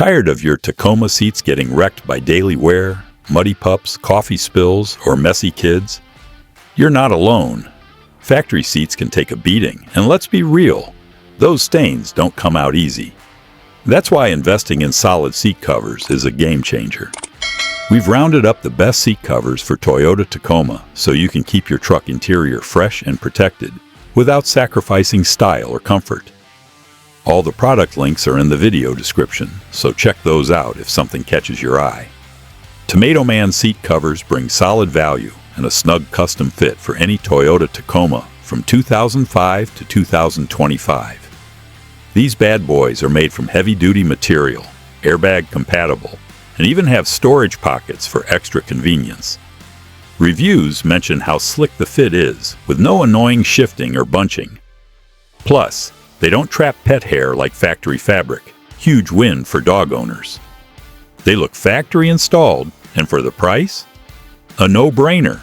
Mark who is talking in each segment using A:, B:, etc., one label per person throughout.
A: Tired of your Tacoma seats getting wrecked by daily wear, muddy pups, coffee spills, or messy kids? You're not alone. Factory seats can take a beating, and let's be real, those stains don't come out easy. That's why investing in solid seat covers is a game changer. We've rounded up the best seat covers for Toyota Tacoma so you can keep your truck interior fresh and protected without sacrificing style or comfort. All the product links are in the video description, so check those out if something catches your eye. Tomatoman seat covers bring solid value and a snug custom fit for any Toyota Tacoma from 2005 to 2025. These bad boys are made from heavy-duty material, airbag compatible, and even have storage pockets for extra convenience. Reviews mention how slick the fit is, with no annoying shifting or bunching. Plus, they don't trap pet hair like factory fabric, huge win for dog owners. They look factory installed, and for the price? A no-brainer.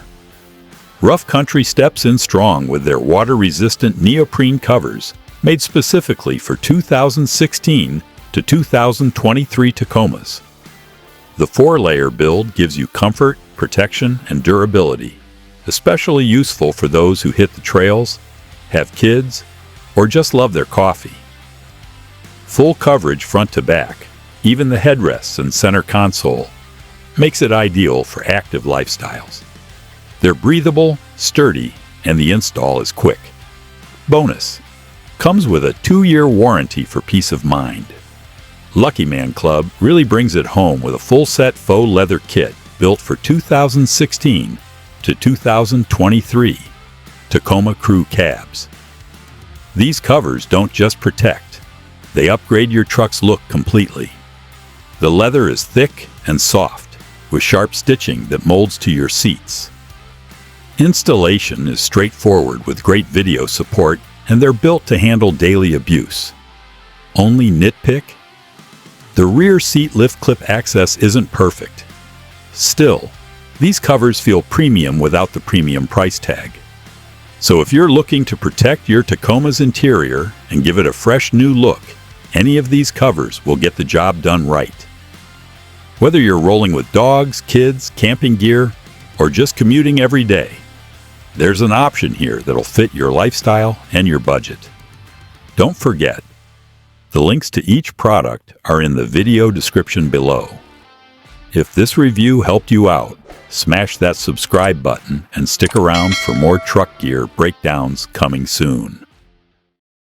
A: Rough Country steps in strong with their water-resistant neoprene covers made specifically for 2016 to 2023 Tacomas. The 4-layer build gives you comfort, protection, and durability, especially useful for those who hit the trails, have kids, or just love their coffee. Full coverage front to back, even the headrests and center console, makes it ideal for active lifestyles. They're breathable, sturdy, and the install is quick. Bonus: comes with a 2-year warranty for peace of mind. LUCKYMAN Club really brings it home with a full-set faux leather kit built for 2016 to 2023 Tacoma Crew cabs. These covers don't just protect, they upgrade your truck's look completely. The leather is thick and soft, with sharp stitching that molds to your seats. Installation is straightforward with great video support, and they're built to handle daily abuse. Only nitpick? The rear seat lift clip access isn't perfect. Still, these covers feel premium without the premium price tag. So if you're looking to protect your Tacoma's interior and give it a fresh new look, any of these covers will get the job done right. Whether you're rolling with dogs, kids, camping gear, or just commuting every day, there's an option here that'll fit your lifestyle and your budget. Don't forget, the links to each product are in the video description below. If this review helped you out, smash that subscribe button and stick around for more truck gear breakdowns coming soon.